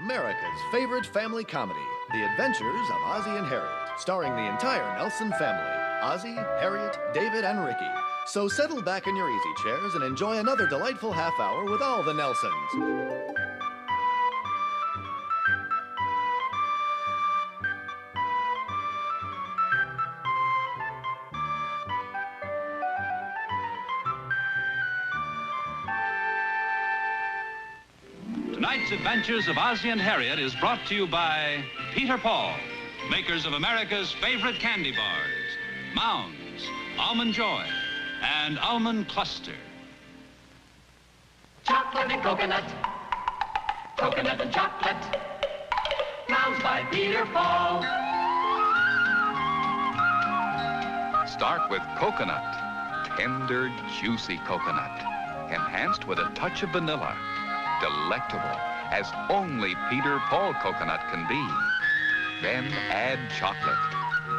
America's favorite family comedy, The Adventures of Ozzie and Harriet, starring the entire Nelson family, Ozzie, Harriet, David, and Ricky. So settle back in your easy chairs and enjoy another delightful half hour with all the Nelsons. Tonight's Adventures of Ozzie and Harriet is brought to you by Peter Paul, makers of America's favorite candy bars, Mounds, Almond Joy, and Almond Cluster. Chocolate and coconut and chocolate, Mounds by Peter Paul. Start with coconut, tender, juicy coconut, enhanced with a touch of vanilla. Delectable, as only Peter Paul coconut can be. Then add chocolate,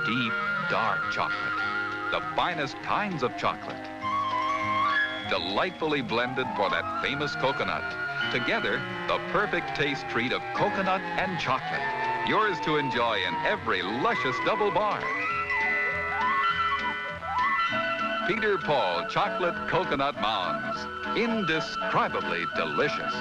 deep, dark chocolate, the finest kinds of chocolate. Delightfully blended for that famous coconut. Together, the perfect taste treat of coconut and chocolate. Yours to enjoy in every luscious double bar. Peter Paul Chocolate Coconut Mounds. Indescribably delicious.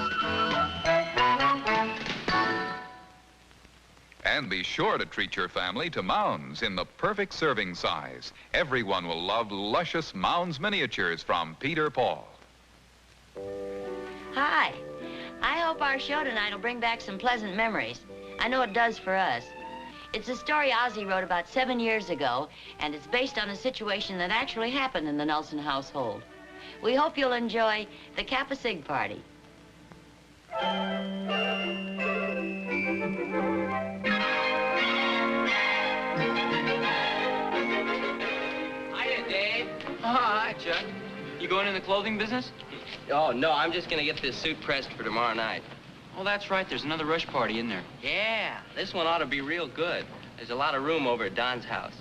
And be sure to treat your family to Mounds in the perfect serving size. Everyone will love luscious Mounds miniatures from Peter Paul. Hi. I hope our show tonight will bring back some pleasant memories. I know it does for us. It's a story Ozzie wrote about 7 years ago, and it's based on a situation that actually happened in the Nelson household. We hope you'll enjoy the Kappa Sig party. Hiya, Dave. Oh, hi, Chuck. You going in the clothing business? Oh, no, I'm just gonna get this suit pressed for tomorrow night. Oh, that's right. There's another rush party in there. Yeah, this one ought to be real good. There's a lot of room over at Don's house.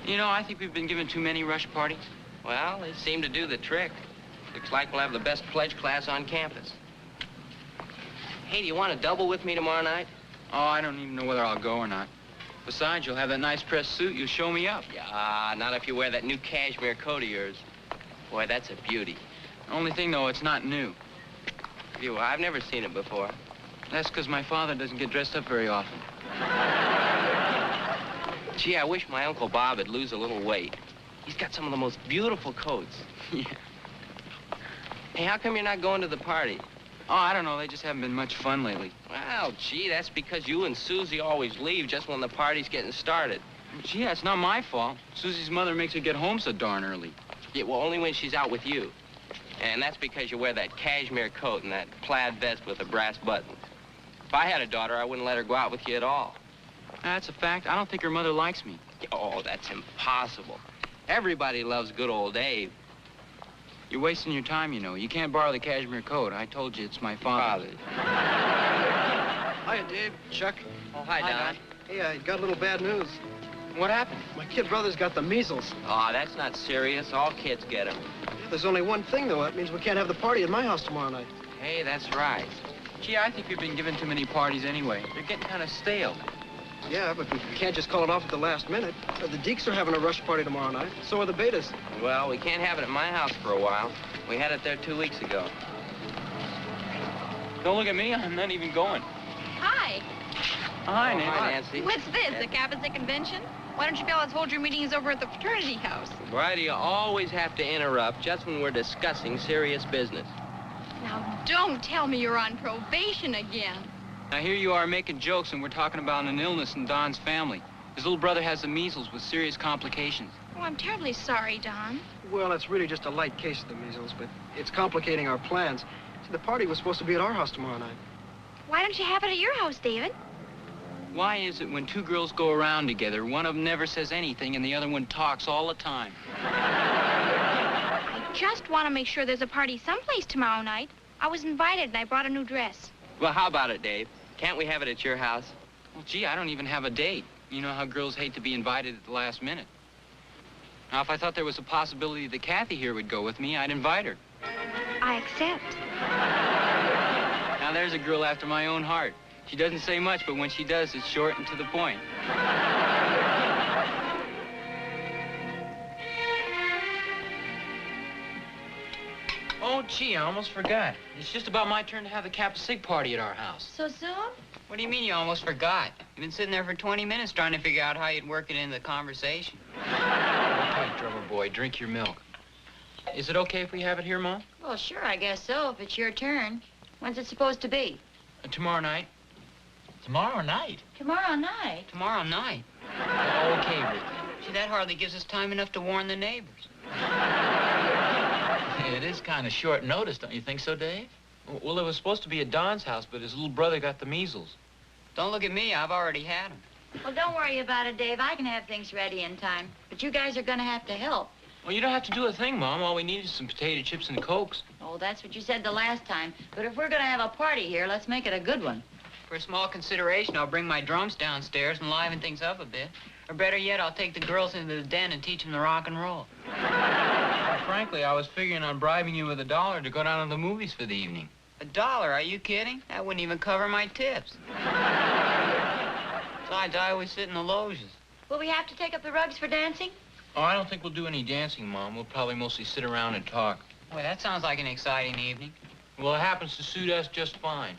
You know, I think we've been given too many rush parties. Well, they seem to do the trick. Looks like we'll have the best pledge class on campus. Hey, do you want to double with me tomorrow night? Oh, I don't even know whether I'll go or not. Besides, you'll have that nice pressed suit. You'll show me up. Yeah, not if you wear that new cashmere coat of yours. Boy, that's a beauty. The only thing, though, it's not new. I've never seen it before. That's because my father doesn't get dressed up very often. Gee, I wish my Uncle Bob would lose a little weight. He's got some of the most beautiful coats. Yeah. Hey, how come you're not going to the party? Oh, I don't know. They just haven't been much fun lately. Well, gee, that's because you and Susie always leave just when the party's getting started. Gee, that's not my fault. Susie's mother makes her get home so darn early. Yeah, well, only when she's out with you. And that's because you wear that cashmere coat and that plaid vest with the brass buttons. If I had a daughter, I wouldn't let her go out with you at all. That's a fact. I don't think her mother likes me. Oh, that's impossible. Everybody loves good old Dave. You're wasting your time, you know. You can't borrow the cashmere coat. I told you it's my father's. Hiya, Dave. Chuck. Oh, hi, Don. Hey, I got a little bad news. What happened? My kid brother's got the measles. Oh, that's not serious. All kids get them. Yeah, there's only one thing, though. That means we can't have the party at my house tomorrow night. Hey, that's right. Gee, I think we've been given too many parties anyway. They're getting kind of stale. Yeah, but we can't just call it off at the last minute. The Deeks are having a rush party tomorrow night. So are the Betas. Well, we can't have it at my house for a while. We had it there 2 weeks ago. Don't look at me. I'm not even going. Hi. Hi, Oh, Nancy. hi, Nancy. What's this, the Kappa Sig convention? Why don't you fellas hold your meetings over at the fraternity house? Why do you always have to interrupt just when we're discussing serious business? Now, don't tell me you're on probation again. Now, here you are making jokes, and we're talking about an illness in Don's family. His little brother has the measles with serious complications. Oh, I'm terribly sorry, Don. Well, it's really just a light case of the measles, but it's complicating our plans. See, the party was supposed to be at our house tomorrow night. Why don't you have it at your house, David? Why is it when two girls go around together, one of them never says anything and the other one talks all the time? I just want to make sure there's a party someplace tomorrow night. I was invited and I brought a new dress. Well, how about it, Dave? Can't we have it at your house? Well, gee, I don't even have a date. You know how girls hate to be invited at the last minute. Now, if I thought there was a possibility that Kathy here would go with me, I'd invite her. I accept. Now, there's a girl after my own heart. She doesn't say much, but when she does, it's short and to the point. Oh, gee, I almost forgot. It's just about my turn to have the Kappa Sig party at our house. So soon? What do you mean you almost forgot? You've been sitting there for 20 minutes trying to figure out how you'd work it into the conversation. Okay, drummer boy, drink your milk. Is it okay if we have it here, Mom? Well, sure, I guess so, if it's your turn. When's it supposed to be? Tomorrow night. Tomorrow night? Tomorrow night? Tomorrow night. Okay, Ricky. See, that hardly gives us time enough to warn the neighbors. It is kind of short notice, don't you think so, Dave? Well, it was supposed to be at Don's house, but his little brother got the measles. Don't look at me. I've already had them. Well, don't worry about it, Dave. I can have things ready in time. But you guys are going to have to help. Well, you don't have to do a thing, Mom. All we need is some potato chips and Cokes. Oh, that's what you said the last time. But if we're going to have a party here, let's make it a good one. For a small consideration, I'll bring my drums downstairs and liven things up a bit. Or better yet, I'll take the girls into the den and teach them to rock and roll. Well, frankly, I was figuring on bribing you with $1 to go down to the movies for the evening. $1? Are you kidding? That wouldn't even cover my tips. Besides, I always sit in the loges. Will we have to take up the rugs for dancing? Oh, I don't think we'll do any dancing, Mom. We'll probably mostly sit around and talk. Boy, that sounds like an exciting evening. Well, it happens to suit us just fine.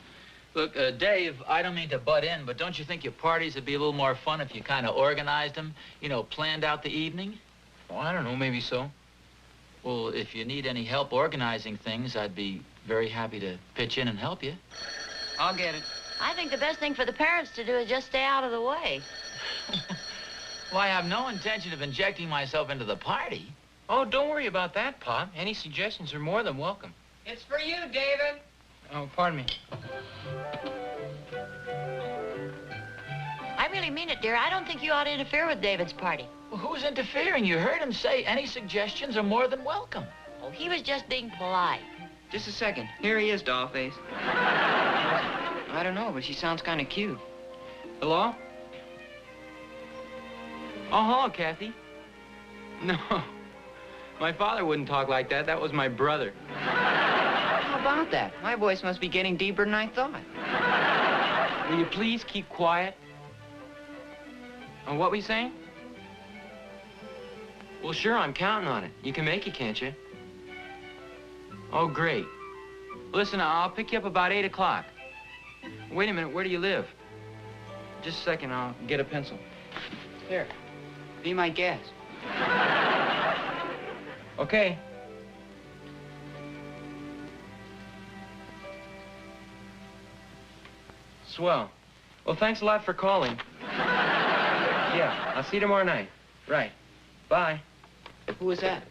Look, Dave, I don't mean to butt in, but don't you think your parties would be a little more fun if you kind of organized them? You know, planned out the evening? Well, I don't know, maybe so. Well, if you need any help organizing things, I'd be very happy to pitch in and help you. I'll get it. I think the best thing for the parents to do is just stay out of the way. Well, I have no intention of injecting myself into the party. Oh, don't worry about that, Pop. Any suggestions are more than welcome. It's for you, David. Oh, pardon me. I really mean it, dear. I don't think you ought to interfere with David's party. Well, who's interfering? You heard him say any suggestions are more than welcome. Oh, he was just being polite. Just a second. Here he is, Dollface. I don't know, but she sounds kind of cute. Hello? Oh, hello, Kathy. No, my father wouldn't talk like that. That was my brother. How about that? My voice must be getting deeper than I thought. Will you please keep quiet? What were you saying? Well, sure, I'm counting on it. You can make it, can't you? Oh, great. Listen, I'll pick you up about 8 o'clock. Wait a minute, where do you live? Just a second, I'll get a pencil. Here, be my guest. Okay. Swell. Well, thanks a lot for calling. Yeah, I'll see you tomorrow night. Right. Bye. Who was that?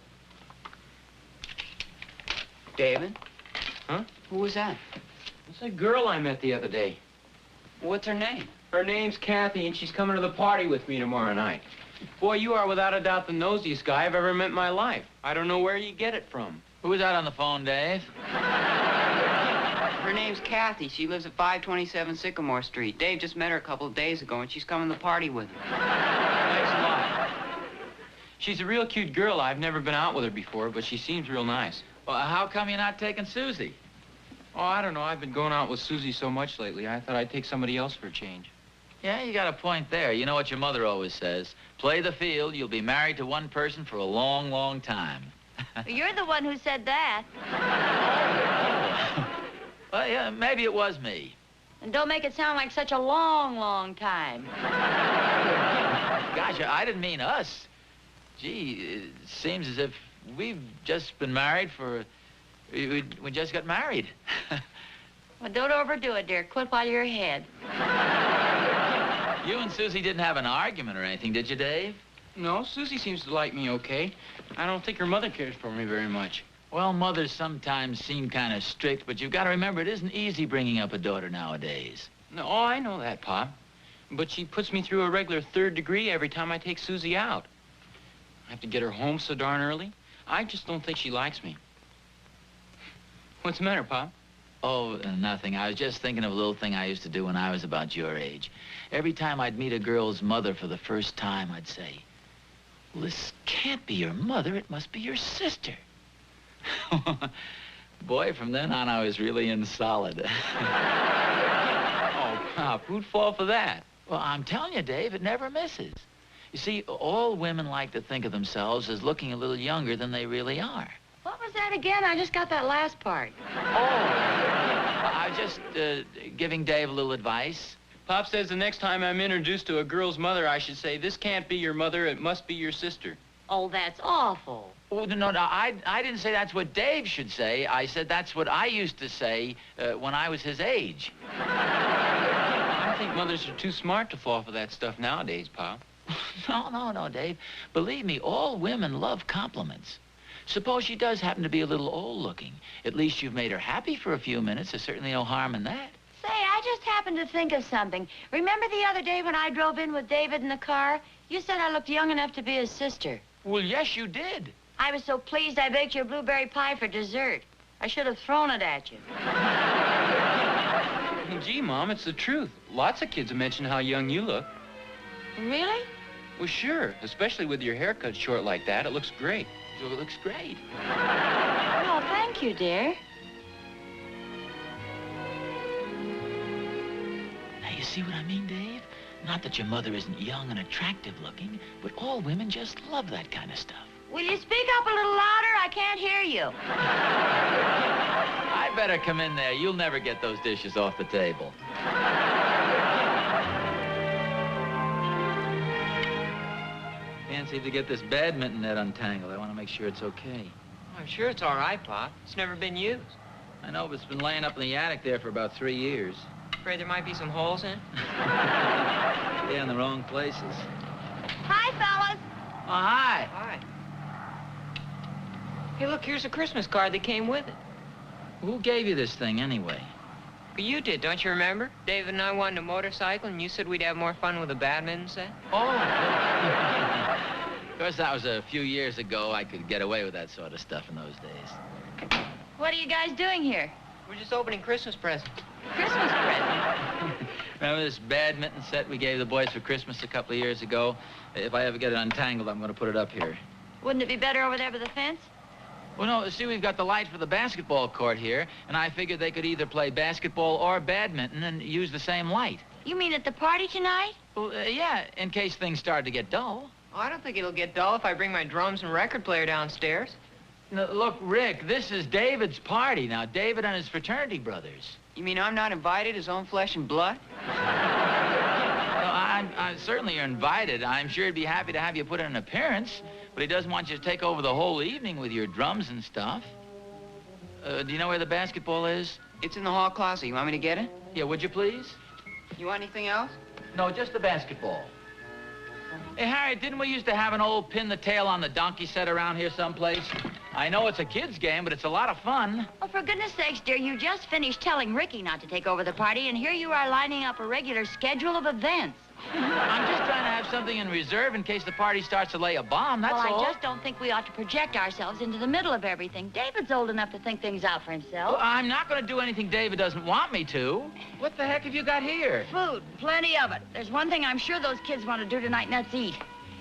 David? Huh? Who was that? It's a girl I met the other day. What's her name? Her name's Kathy, and she's coming to the party with me tomorrow night. Boy, you are without a doubt the nosiest guy I've ever met in my life. I don't know where you get it from. Who was that on the phone, Dave? Her name's Kathy. She lives at 527 Sycamore Street. Dave just met her a couple of days ago, and she's coming to the party with him. Thanks a lot. She's a real cute girl. I've never been out with her before, but she seems real nice. Well, how come you're not taking Susie? Oh, I don't know. I've been going out with Susie so much lately, I thought I'd take somebody else for a change. Yeah, you got a point there. You know what your mother always says. Play the field, you'll be married to one person for a long, long time. You're the one who said that. Well, yeah, maybe it was me. And don't make it sound like such a long, long time. Gosh, I didn't mean us. Gee, it seems as if we've just been married for... We just got married. Well, don't overdo it, dear. Quit while you're ahead. You and Susie didn't have an argument or anything, did you, Dave? No, Susie seems to like me okay. I don't think her mother cares for me very much. Well, mothers sometimes seem kind of strict, but you've got to remember it isn't easy bringing up a daughter nowadays. No, oh, I know that, Pop. But she puts me through a regular 3rd degree every time I take Susie out. I have to get her home so darn early. I just don't think she likes me. What's the matter, Pop? Oh, nothing. I was just thinking of a little thing I used to do when I was about your age. Every time I'd meet a girl's mother for the first time, I'd say, well, this can't be your mother. It must be your sister. Boy, from then on, I was really in solid. Oh, Who'd fall for that? Well, I'm telling you, Dave, it never misses. You see, all women like to think of themselves as looking a little younger than they really are. What was that again? I just got that last part. I was just giving Dave a little advice. Pop says the next time I'm introduced to a girl's mother, I should say, this can't be your mother, it must be your sister. Oh, that's awful. Oh, no, I didn't say that's what Dave should say. I said that's what I used to say when I was his age. I think mothers are too smart to fall for that stuff nowadays, Pop. No, Dave. Believe me, all women love compliments. Suppose she does happen to be a little old-looking. At least you've made her happy for a few minutes. There's certainly no harm in that. Say, I just happened to think of something. Remember the other day when I drove in with David in the car? You said I looked young enough to be his sister. Well, yes, you did. I was so pleased I baked your blueberry pie for dessert. I should have thrown it at you. Gee, Mom, it's the truth. Lots of kids mention how young you look. Really? Well, sure. Especially with your hair cut short like that. It looks great. It looks great. Oh, thank you, dear. Now, you see what I mean, Dave? Not that your mother isn't young and attractive looking, but all women just love that kind of stuff. Will you speak up a little louder? I can't hear you. I better come in there. You'll never get those dishes off the table. Can't seem to get this badminton net untangled. I want to make sure it's okay. I'm sure it's all right, Pop. It's never been used. I know, but it's been laying up in the attic there for about 3 years. Afraid there might be some holes in it? Yeah, in the wrong places. Hi, fellas. Oh, hi. Hi. Hey, look, here's a Christmas card that came with it. Who gave you this thing, anyway? Well, you did, don't you remember? David and I wanted a motorcycle, and you said we'd have more fun with a badminton set. Oh. Of course, that was a few years ago. I could get away with that sort of stuff in those days. What are you guys doing here? We're just opening Christmas presents. Christmas present? Remember this badminton set we gave the boys for Christmas a couple of years ago? If I ever get it untangled, I'm going to put it up here. Wouldn't it be better over there by the fence? Well, no, see, we've got the light for the basketball court here, and I figured they could either play basketball or badminton and use the same light. You mean at the party tonight? Well, yeah, in case things start to get dull. Oh, I don't think it'll get dull if I bring my drums and record player downstairs. Now, look, Rick, this is David's party. Now, David and his fraternity brothers. You mean I'm not invited, his own flesh and blood? No, I certainly you're invited. I'm sure he'd be happy to have you put in an appearance, but he doesn't want you to take over the whole evening with your drums and stuff. Do you know where the basketball is? It's in the hall closet. You want me to get it? Yeah, would you please? You want anything else? No, just the basketball. Hey, Harriet, didn't we used to have an old pin the tail on the donkey set around here someplace? I know it's a kid's game, but it's a lot of fun. Oh, for goodness sakes, dear, you just finished telling Ricky not to take over the party, and here you are lining up a regular schedule of events. I'm just trying to have something in reserve in case the party starts to lay a bomb, that's all. Well, I just don't think we ought to project ourselves into the middle of everything. David's old enough to think things out for himself. Well, I'm not going to do anything David doesn't want me to. What the heck have you got here? Food, plenty of it. There's one thing I'm sure those kids want to do tonight, and that's eat.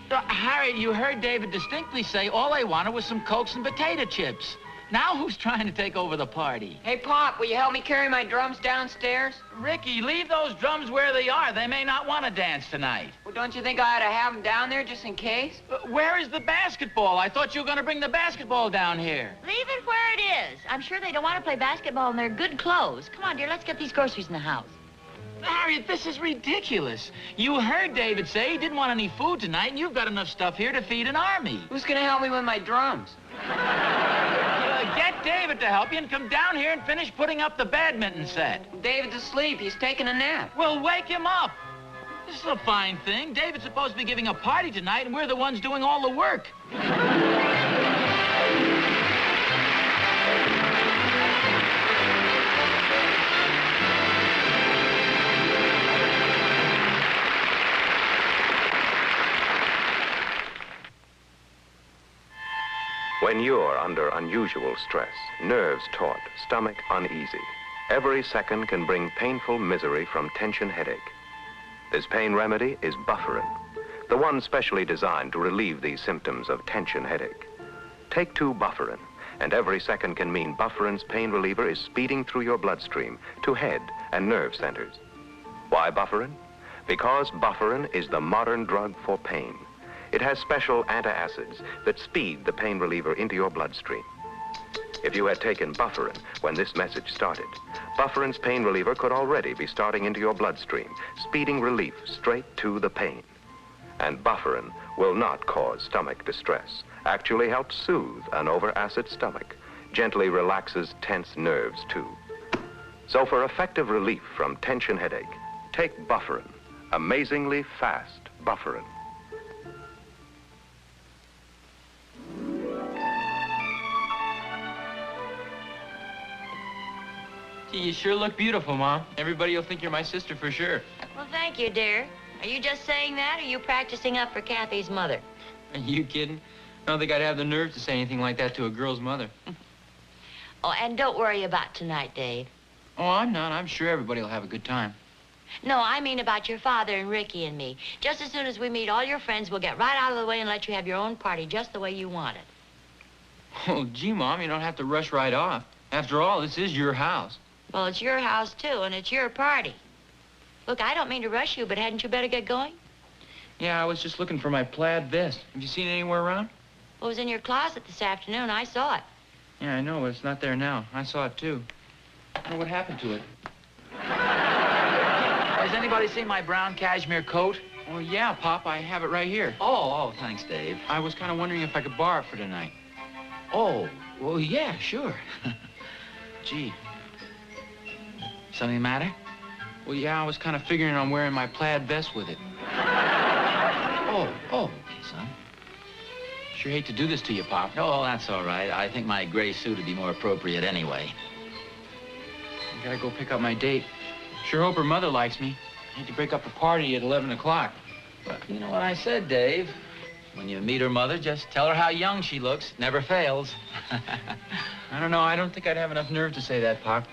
Harriet, you heard David distinctly say all they wanted was some Cokes and potato chips. Now who's trying to take over the party? Hey, Pop, will you help me carry my drums downstairs? Ricky, leave those drums where they are. They may not want to dance tonight. Well, don't you think I ought to have them down there just in case? Where is the basketball? I thought you were going to bring the basketball down here. Leave it where it is. I'm sure they don't want to play basketball in their good clothes. Come on, dear, let's get these groceries in the house. Harriet, this is ridiculous. You heard David say he didn't want any food tonight, and you've got enough stuff here to feed an army. Who's going to help me with my drums? Get David to help you and come down here and finish putting up the badminton set. David's asleep. He's taking a nap. Well, wake him up. This is a fine thing. David's supposed to be giving a party tonight, and we're the ones doing all the work. When you're under unusual stress, nerves taut, stomach uneasy, every second can bring painful misery from tension headache. This pain remedy is Bufferin, the one specially designed to relieve these symptoms of tension headache. Take 2 Bufferin, and every second can mean Bufferin's pain reliever is speeding through your bloodstream to head and nerve centers. Why bufferin? Because bufferin is the modern drug for pain. It has special antacids that speed the pain reliever into your bloodstream. If you had taken bufferin when this message started, bufferin's pain reliever could already be starting into your bloodstream, speeding relief straight to the pain. And bufferin will not cause stomach distress, actually helps soothe an over-acid stomach, gently relaxes tense nerves too. So for effective relief from tension headache, take bufferin, amazingly fast bufferin. Gee, you sure look beautiful, Mom. Everybody will think you're my sister for sure. Well, thank you, dear. Are you just saying that, or are you practicing up for Kathy's mother? Are you kidding? I don't think I'd have the nerve to say anything like that to a girl's mother. Oh, and don't worry about tonight, Dave. Oh, I'm not. I'm sure everybody will have a good time. No, I mean about your father and Ricky and me. Just as soon as we meet all your friends, we'll get right out of the way and let you have your own party just the way you want it. Oh, gee, Mom, you don't have to rush right off. After all, this is your house. Well, it's your house, too, and it's your party. Look, I don't mean to rush you, but hadn't you better get going? Yeah, I was just looking for my plaid vest. Have you seen it anywhere around? Well, it was in your closet this afternoon. I saw it. Yeah, I know, but it's not there now. I saw it, too. I don't know what happened to it. Has anybody seen my brown cashmere coat? Oh, yeah, Pop, I have it right here. Oh, thanks, Dave. I was kind of wondering if I could borrow it for tonight. Oh, well, yeah, sure. Gee. Something the matter? Well, yeah, I was kind of figuring on wearing my plaid vest with it. Oh, okay, son. Sure hate to do this to you, Pop. Oh, that's all right. I think my gray suit would be more appropriate anyway. I gotta go pick up my date. Sure hope her mother likes me. I hate to break up the party at 11 o'clock. Well, you know what I said, Dave? When you meet her mother, just tell her how young she looks. Never fails. I don't know. I don't think I'd have enough nerve to say that, Pop.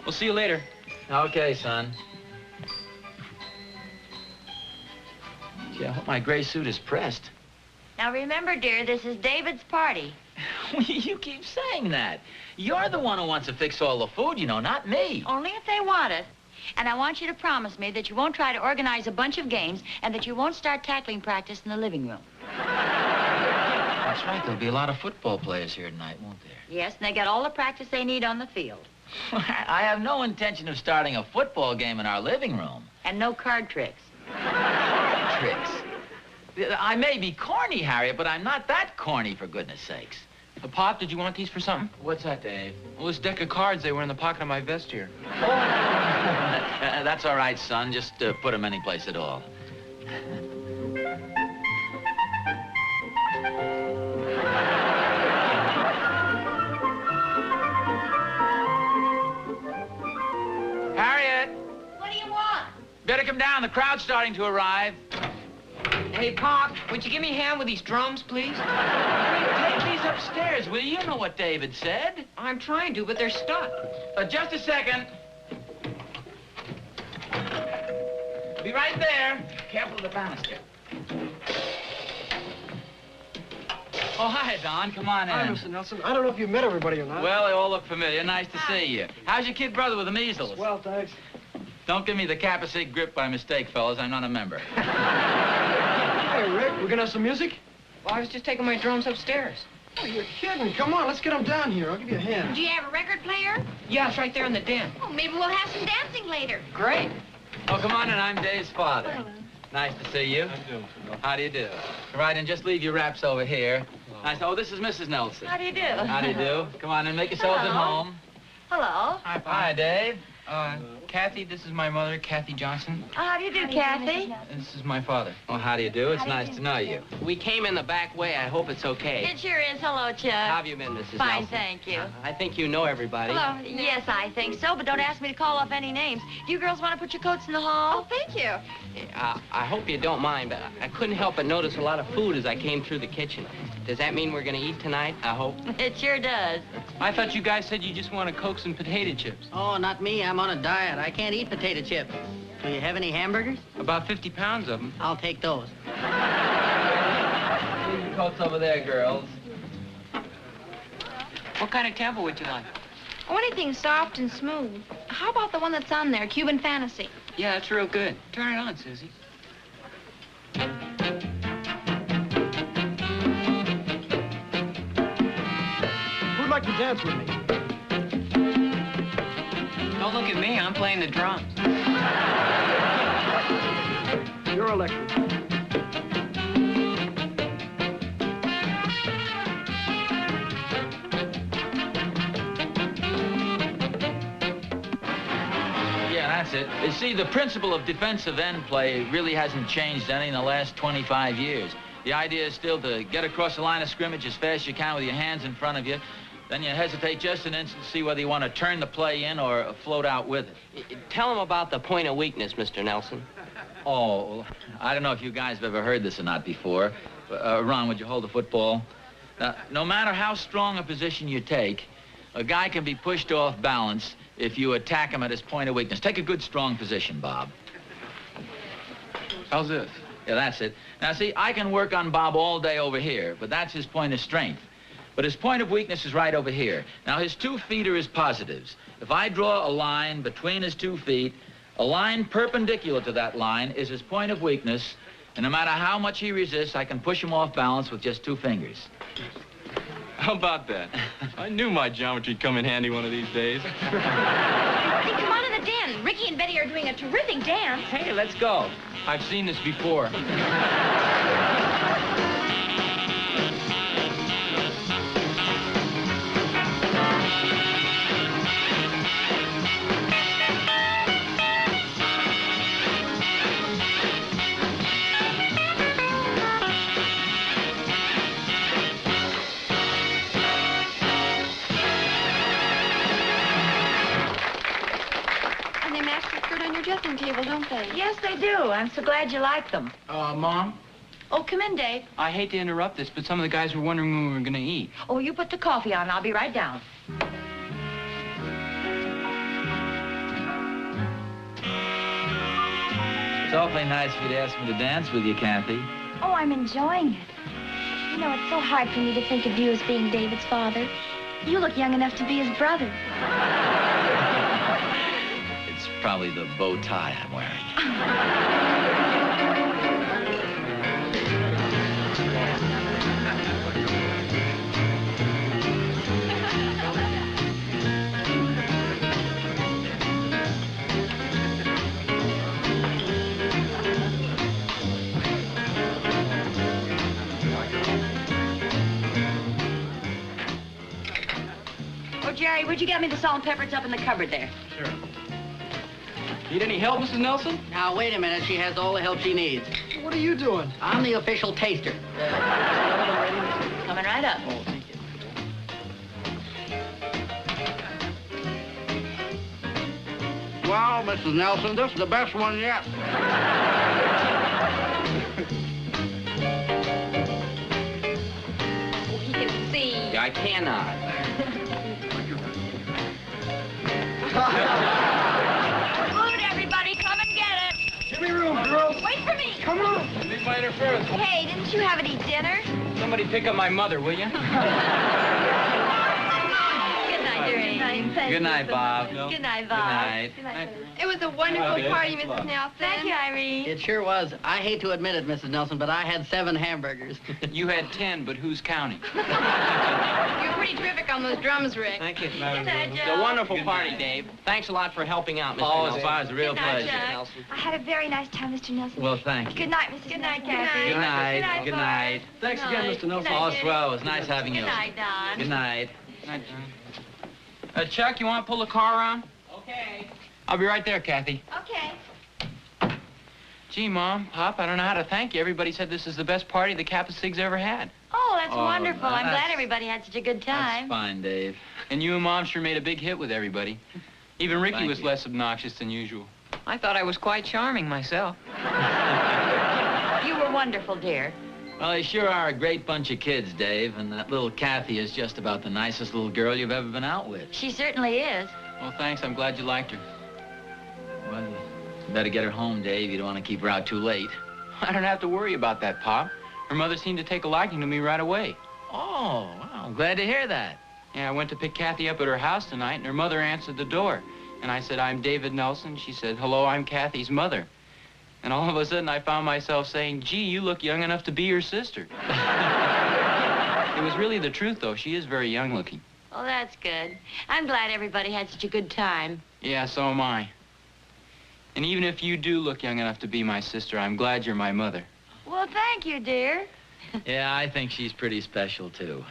We'll see you later. Okay, son. Gee, I hope my gray suit is pressed. Now, remember, dear, this is David's party. You keep saying that. You're the one who wants to fix all the food, you know, not me. Only if they want it. And I want you to promise me that you won't try to organize a bunch of games and that you won't start tackling practice in the living room. That's right. There'll be a lot of football players here tonight, won't there? Yes, and they get all the practice they need on the field. I have no intention of starting a football game in our living room. And no card tricks. Card tricks? I may be corny, Harriet, but I'm not that corny, for goodness sakes. Pop, did you want these for something? What's that, Dave? Well, this deck of cards, they were in the pocket of my vest here. Oh. That's all right, son. Just put them any place at all. Harriet! What do you want? Better come down. The crowd's starting to arrive. Hey, Pop, would you give me a hand with these drums, please? Take these upstairs, will you? You know what David said. I'm trying to, but they're stuck. Just a second. Be right there. Careful of the banister. Oh, hi, Don. Come on in. Hi, Mr. Nelson. I don't know if you've met everybody or not. Well, they all look familiar. Nice to see you. How's your kid brother with the measles? Well, thanks. Don't give me the Kappa Sig grip by mistake, fellas. I'm not a member. Hey, Rick, we're gonna have some music? Well, I was just taking my drums upstairs. Oh, you're kidding. Come on, let's get them down here. I'll give you a hand. Do you have a record player? Yeah, it's right there in the den. Oh, maybe we'll have some dancing later. Great. Oh, come on in. I'm Dave's father. Hello. Nice to see you. How do you do? Right, and just leave your wraps over here. Nice. Oh, this is Mrs. Nelson. How do you do? How do you do? Come on in, make yourselves at Hello. home. Hello. Hi, Pop. Hi, Dave. Kathy, this is my mother, Kathy Johnson. Oh, how do you do, Kathy? This is my father. Well, how do you do? It's nice to know you. We came in the back way. I hope it's okay. It sure is. Hello, Chuck. How have you been, Mrs. Fine, Nelson? thank you. I think you know everybody. Hello. Yes, I think so, but don't ask me to call off any names. Do you girls want to put your coats in the hall? Oh, thank you. I hope you don't mind, but I couldn't help but notice a lot of food as I came through the kitchen. Does that mean we're going to eat tonight, I hope? It sure does. I thought you guys said you just wanted Cokes and potato chips. Oh, not me. I'm on a diet. I can't eat potato chips. Do you have any hamburgers? About 50 pounds of them. I'll take those. Leave your coats over there, girls. What kind of tempo would you like? Oh, anything soft and smooth. How about the one that's on there, Cuban Fantasy? Yeah, that's real good. Turn it on, Susie. Who'd like to dance with me? Don't look at me. I'm playing the drums. You're elected. That's it. You see, the principle of defensive end play really hasn't changed any in the last 25 years. The idea is still to get across the line of scrimmage as fast as you can with your hands in front of you. Then you hesitate just an instant to see whether you want to turn the play in or float out with it. Tell him about the point of weakness, Mr. Nelson. Oh, I don't know if you guys have ever heard this or not before. Ron, would you hold the football? No matter how strong a position you take, a guy can be pushed off balance if you attack him at his point of weakness. Take a good, strong position, Bob. How's this? Yeah, that's it. Now, see, I can work on Bob all day over here, but that's his point of strength. But his point of weakness is right over here. Now, his 2 feet are his positives. If I draw a line between his 2 feet, a line perpendicular to that line is his point of weakness, and no matter how much he resists, I can push him off balance with just 2 fingers. How about that? I knew my geometry'd come in handy one of these days. Hey, come on in the den. Ricky and Betty are doing a terrific dance. Hey, let's go. I've seen this before. Dressing table, don't they? Yes, they do. I'm so glad you like them. Mom? Oh, come in, Dave. I hate to interrupt this, but some of the guys were wondering when we were going to eat. Oh, you put the coffee on. I'll be right down. It's awfully nice of you to ask me to dance with you, Kathy. Oh, I'm enjoying it. You know, it's so hard for me to think of you as being David's father. You look young enough to be his brother. It's probably the bow tie I'm wearing. Oh, Jerry, would you get me the salt and pepper? It's up in the cupboard there. Sure. Need any help, Mrs. Nelson? Now, wait a minute. She has all the help she needs. What are you doing? I'm the official taster. Coming right up. Oh, thank you. Well, Mrs. Nelson, this is the best one yet. He can see. I cannot. Food, everybody, come and get it. Give me room, girls. Wait for me. Come on. Leave my interference. Hey, didn't you have any dinner? Somebody pick up my mother, will you? Good night, dearie. Good night, Bob. Good night, Bob. Good night. It was a wonderful party, Mrs. Nelson. Thank you, Irene. It sure was. I hate to admit it, Mrs. Nelson, but I had 7 hamburgers. You had 10, but who's counting? You're pretty terrific on those drums, Rick. Thank you. Good night, It's Joe. a wonderful party, Dave. Thanks a lot for helping out, Mr. Oh, Nelson. as far as a real Good night, pleasure. Jack. Nelson. I had a very nice time, Mr. Nelson. Well, thank you. Good night, Mrs. Good night, Nelson. Kathy. Good night. Good night. Thanks again, Mr. Nelson. Oh, swell. It was nice having you. Good night, Don. Good night. Night, John. Chuck, you want to pull the car around? Okay. I'll be right there, Kathy. Okay. Gee, Mom, Pop, I don't know how to thank you. Everybody said this is the best party the Kappa Sig's ever had. Oh, that's Oh, wonderful. I'm that's- glad everybody had such a good time. That's fine, Dave. And you and Mom sure made a big hit with everybody. Even Ricky Thank was you. less obnoxious than usual. I thought I was quite charming myself. You were wonderful, dear. Well, they sure are a great bunch of kids, Dave, and that little Kathy is just about the nicest little girl you've ever been out with. She certainly is. Well, thanks. I'm glad you liked her. Well, you better get her home, Dave. You don't want to keep her out too late. I don't have to worry about that, Pop. Her mother seemed to take a liking to me right away. Oh, well, I'm glad to hear that. Yeah, I went to pick Kathy up at her house tonight, and her mother answered the door. And I said, I'm David Nelson. She said, hello, I'm Kathy's mother. And all of a sudden, I found myself saying, gee, you look young enough to be your sister. It was really the truth, though. She is very young looking. Well, that's good. I'm glad everybody had such a good time. Yeah, so am I. And even if you do look young enough to be my sister, I'm glad you're my mother. Well, thank you, dear. Yeah, I think she's pretty special, too.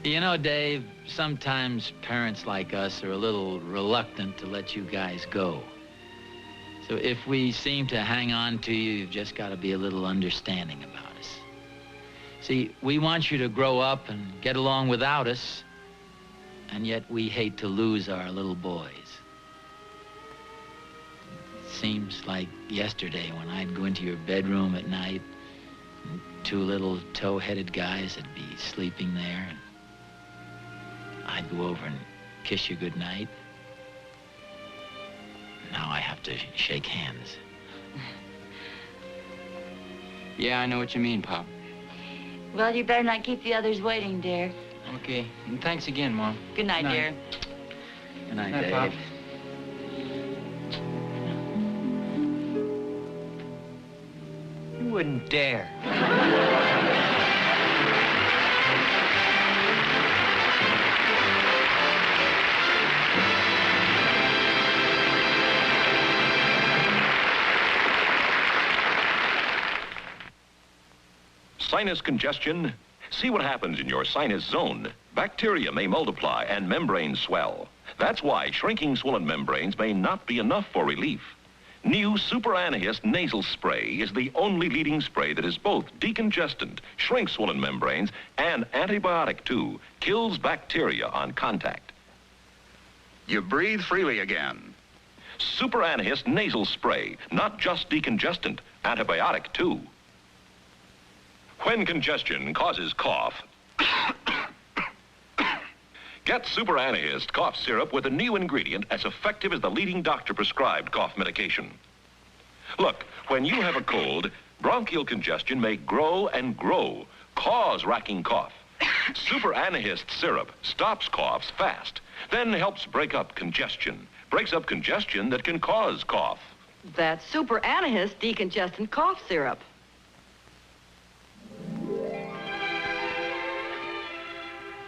You know, Dave, sometimes parents like us are a little reluctant to let you guys go. So if we seem to hang on to you, you've just got to be a little understanding about us. See, we want you to grow up and get along without us, and yet we hate to lose our little boys. It seems like yesterday when I'd go into your bedroom at night, and two little tow-headed guys would be sleeping there, and I'd go over and kiss you goodnight. Now I have to shake hands. Yeah, I know what you mean, Pop. Well, you better not keep the others waiting, dear. Okay, and thanks again, Mom. Good night, dear. Good night, Good night, Dave. Pop. You wouldn't dare. Sinus congestion? See what happens in your sinus zone. Bacteria may multiply and membranes swell. That's why shrinking swollen membranes may not be enough for relief. New Super Anahist nasal spray is the only leading spray that is both decongestant, shrinks swollen membranes, and antibiotic too. Kills bacteria on contact. You breathe freely again. Super Anahist nasal spray, not just decongestant, antibiotic too. When congestion causes cough, get Super Anahist cough syrup with a new ingredient as effective as the leading doctor-prescribed cough medication. Look, when you have a cold, bronchial congestion may grow and grow, cause racking cough. Super Anahist syrup stops coughs fast, then helps break up congestion. Breaks up congestion that can cause cough. That's Super Anahist decongestant cough syrup.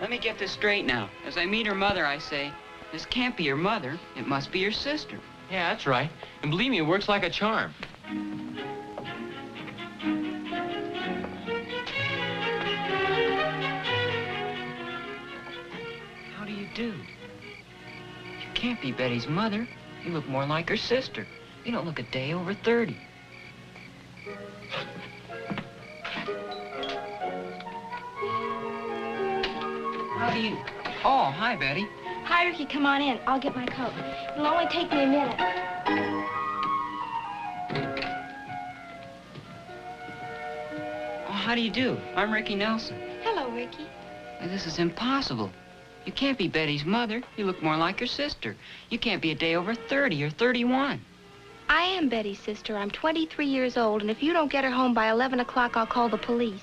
Let me get this straight now. As I meet her mother, I say, this can't be your mother. It must be your sister. Yeah, that's right. And believe me, it works like a charm. How do you do? You can't be Betty's mother. You look more like her sister. You don't look a day over 30. How do you... Oh, hi, Betty. Hi, Ricky, come on in. I'll get my coat. It'll only take me a minute. Oh, how do you do? I'm Ricky Nelson. Hello, Ricky. This is impossible. You can't be Betty's mother. You look more like her sister. You can't be a day over 30 or 31. I am Betty's sister. I'm 23 years old, and if you don't get her home by 11 o'clock, I'll call the police.